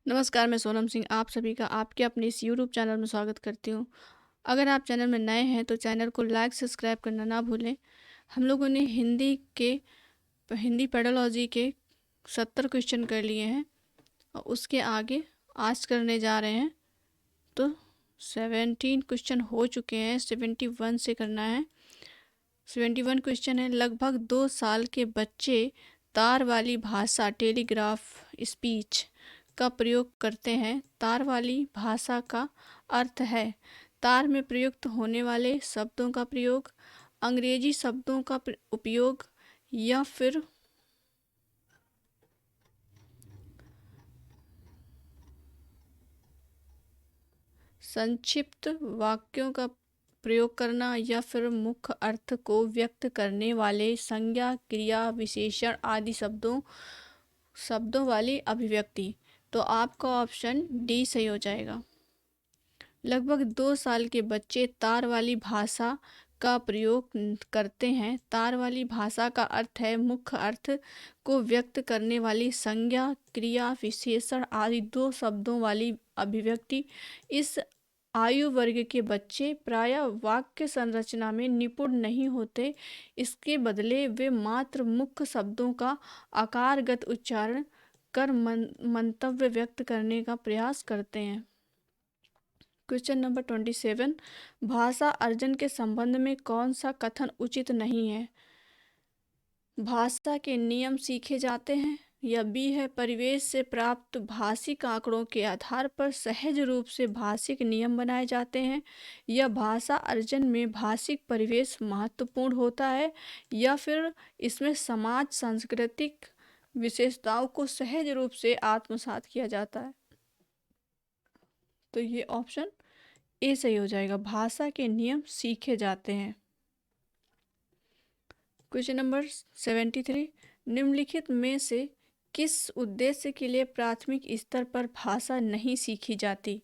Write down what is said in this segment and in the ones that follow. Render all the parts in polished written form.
नमस्कार, मैं सोनम सिंह आप सभी का आपके अपने इस यूट्यूब चैनल में स्वागत करती हूँ। अगर आप चैनल में नए हैं तो चैनल को लाइक सब्सक्राइब करना ना भूलें। हम लोगों ने हिंदी पेडोलॉजी के 70 क्वेश्चन कर लिए हैं और उसके आगे आज करने जा रहे हैं। तो 17 क्वेश्चन हो चुके हैं, 71 से करना है। 71 क्वेश्चन है। लगभग 2 साल के बच्चे तार वाली भाषा टेलीग्राफ स्पीच का प्रयोग करते हैं। तार वाली भाषा का अर्थ है तार में प्रयुक्त होने वाले शब्दों का प्रयोग, अंग्रेजी शब्दों का उपयोग या फिर संक्षिप्त वाक्यों का प्रयोग करना या फिर मुख्य अर्थ को व्यक्त करने वाले संज्ञा, क्रिया, विशेषण आदि शब्दों वाली अभिव्यक्ति। तो आपका ऑप्शन डी सही हो जाएगा। लगभग 2 साल के बच्चे तार वाली भाषा का प्रयोग करते हैं। तार वाली भाषा का अर्थ है मुख्य अर्थ को व्यक्त करने वाली संज्ञा, क्रिया, विशेषण आदि 2 शब्दों वाली अभिव्यक्ति। इस आयु वर्ग के बच्चे प्रायः वाक्य संरचना में निपुण नहीं होते। इसके बदले वे मात्र मुख्य शब्दों का आकारगत उच्चारण कर मंतव्य व्यक्त करने का प्रयास करते हैं। क्वेश्चन नंबर 27, भाषा अर्जन के संबंध में कौन सा कथन उचित नहीं है? भाषा के नियम सीखे जाते हैं, या बी है परिवेश से प्राप्त भाषिक आंकड़ों के आधार पर सहज रूप से भाषिक नियम बनाए जाते हैं, या भाषा अर्जन में भाषिक परिवेश महत्वपूर्ण होता है, या फिर इसमें समाज सांस्कृतिक विशेषताओं को सहज रूप से आत्मसात किया जाता है। तो ये ऑप्शन ए सही हो जाएगा, भाषा के नियम सीखे जाते हैं। क्वेश्चन नंबर 73, निम्नलिखित में से किस उद्देश्य के लिए प्राथमिक स्तर पर भाषा नहीं सीखी जाती?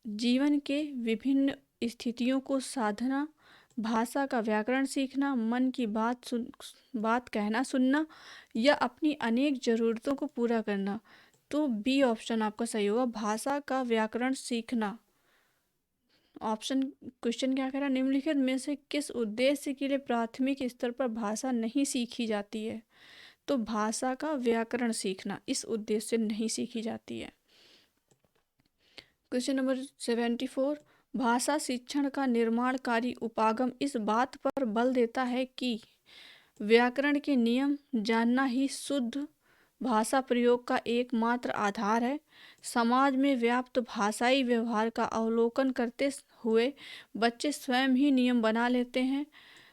जीवन के विभिन्न स्थितियों को साधना, भाषा का व्याकरण सीखना, मन की बात कहना सुनना, या अपनी अनेक ज़रूरतों को पूरा करना। तो बी ऑप्शन आपका सही होगा, भाषा का व्याकरण सीखना। ऑप्शन क्वेश्चन क्या कह रहा है, निम्नलिखित में से किस उद्देश्य के लिए प्राथमिक स्तर पर भाषा नहीं सीखी जाती है? तो भाषा का व्याकरण सीखना इस उद्देश्य से नहीं सीखी जाती है। क्वेश्चन नंबर 74, भाषा शिक्षण का निर्माणकारी उपागम इस बात पर बल देता है कि व्याकरण के नियम जानना ही शुद्ध भाषा प्रयोग का एकमात्र आधार है। समाज में व्याप्त भाषाई व्यवहार का अवलोकन करते हुए बच्चे स्वयं ही नियम बना लेते हैं।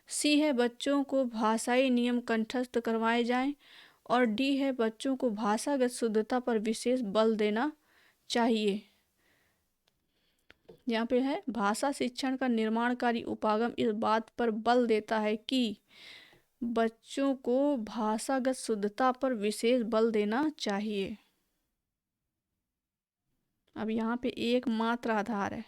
सी है बच्चों को भाषाई नियम कंठस्थ करवाए जाएं, और डी है बच्चों को भाषागत शुद्धता पर विशेष बल देना चाहिए। यहाँ पे है भाषा शिक्षण का निर्माणकारी उपागम इस बात पर बल देता है कि बच्चों को भाषागत शुद्धता पर विशेष बल देना चाहिए। अब यहाँ पे एक मात्र आधार है,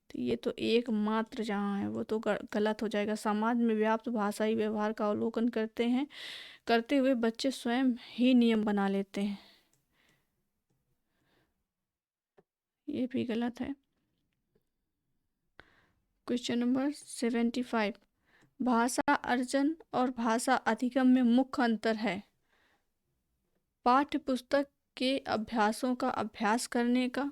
तो ये तो एक मात्र जहाँ है वो तो गलत हो जाएगा। समाज में व्याप्त भाषाई व्यवहार का अवलोकन करते हुए बच्चे स्वयं ही नियम बना लेते हैं, ये भी गलत है। क्वेश्चन नंबर 75, भाषा अर्जन और भाषा अधिगम में मुख्य अंतर है। पाठ्य पुस्तक के अभ्यासों का अभ्यास करने का,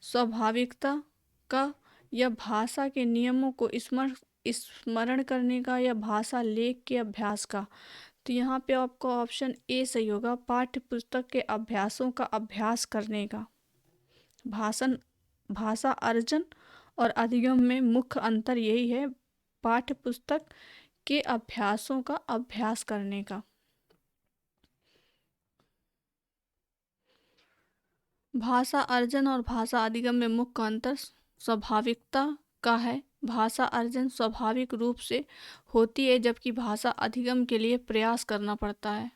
स्वाभाविकता का, या भाषा के नियमों को स्मरण करने का, या भाषा लेख के अभ्यास का। तो यहाँ पे आपका ऑप्शन ए सही होगा, पाठ्य पुस्तक के अभ्यासों का अभ्यास करने का। भाषा अर्जन और अधिगम में मुख्य अंतर यही है, पाठ्य पुस्तक के अभ्यासों का अभ्यास करने का। भाषा अर्जन और भाषा अधिगम में मुख्य अंतर स्वाभाविकता का है। भाषा अर्जन स्वाभाविक रूप से होती है, जबकि भाषा अधिगम के लिए प्रयास करना पड़ता है।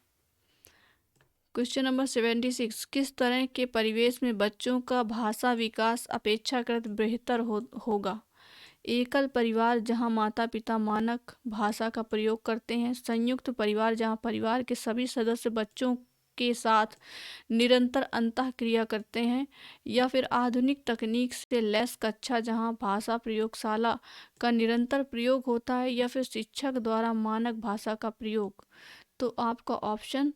क्वेश्चन नंबर 76, किस तरह के परिवेश में बच्चों का भाषा विकास अपेक्षाकृत बेहतर होगा? एकल परिवार जहां माता पिता मानक भाषा का प्रयोग करते हैं, संयुक्त परिवार जहां परिवार के सभी सदस्य बच्चों के साथ निरंतर अंतःक्रिया करते हैं, या फिर आधुनिक तकनीक से लैस कक्षा जहां भाषा प्रयोगशाला का निरंतर प्रयोग होता है, या फिर शिक्षक द्वारा मानक भाषा का प्रयोग। तो आपका ऑप्शन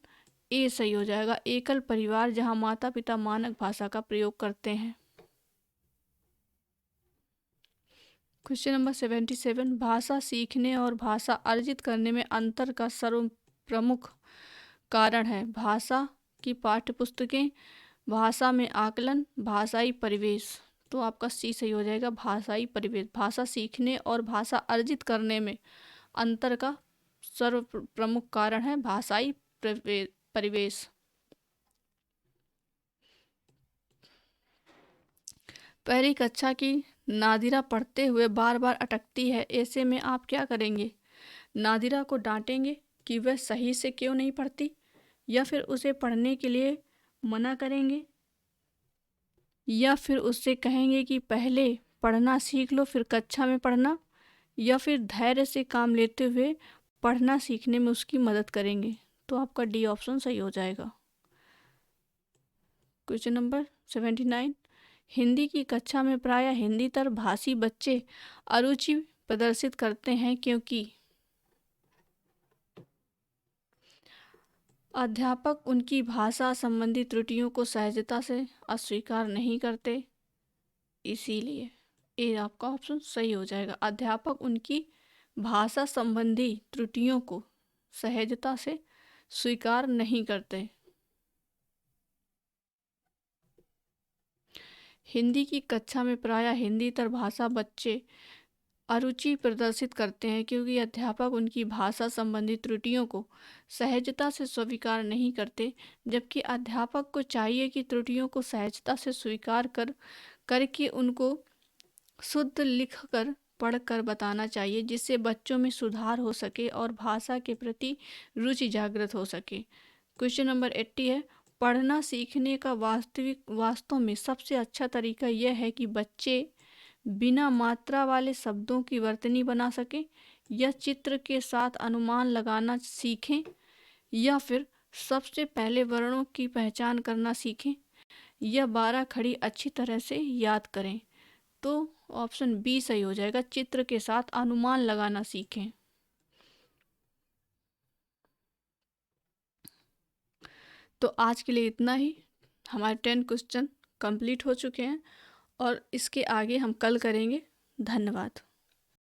ए सही हो जाएगा, एकल परिवार जहां माता पिता मानक भाषा का प्रयोग करते हैं। क्वेश्चन नंबर 77, भाषा सीखने और भाषा अर्जित करने में अंतर का सर्व प्रमुख कारण है। भाषा की पाठ्यपुस्तकें, भाषा में आकलन, भाषाई परिवेश। तो आपका सी सही हो जाएगा, भाषाई परिवेश। भाषा सीखने और भाषा अर्जित करने में अंतर का सर्व प्रमुख कारण है भाषाई परिवेश। पहली कक्षा की नादिरा पढ़ते हुए बार बार अटकती है, ऐसे में आप क्या करेंगे? नादिरा को डांटेंगे कि वह सही से क्यों नहीं पढ़ती, या फिर उसे पढ़ने के लिए मना करेंगे, या फिर उससे कहेंगे कि पहले पढ़ना सीख लो फिर कक्षा में पढ़ना, या फिर धैर्य से काम लेते हुए पढ़ना सीखने में उसकी मदद करेंगे। तो आपका डी ऑप्शन सही हो जाएगा। क्वेश्चन नंबर 79, हिंदी की कक्षा में प्रायः हिंदीतर भाषी बच्चे अरुचि प्रदर्शित करते हैं क्योंकि अध्यापक उनकी भाषा संबंधी त्रुटियों को सहजता से अस्वीकार नहीं करते, इसीलिए ये आपका ऑप्शन सही हो जाएगा। अध्यापक उनकी भाषा संबंधी त्रुटियों को सहजता से स्वीकार नहीं करते। हिंदी की कक्षा में प्रायः हिंदीतर भाषा बच्चे अरुचि प्रदर्शित करते हैं क्योंकि अध्यापक उनकी भाषा संबंधी त्रुटियों को सहजता से स्वीकार नहीं करते, जबकि अध्यापक को चाहिए कि त्रुटियों को सहजता से स्वीकार करके उनको शुद्ध लिखकर पढ़कर बताना चाहिए, जिससे बच्चों में सुधार हो सके और भाषा के प्रति रुचि जागृत हो सके। क्वेश्चन नंबर 80 है, पढ़ना सीखने का वास्तव में सबसे अच्छा तरीका यह है कि बच्चे बिना मात्रा वाले शब्दों की वर्तनी बना सकें, या चित्र के साथ अनुमान लगाना सीखें, या फिर सबसे पहले वर्णों की पहचान करना सीखें, या 12 खड़ी अच्छी तरह से याद करें। तो ऑप्शन बी सही हो जाएगा, चित्र के साथ अनुमान लगाना सीखें। तो आज के लिए इतना ही। हमारे 10 क्वेश्चन कंप्लीट हो चुके हैं और इसके आगे हम कल करेंगे। धन्यवाद।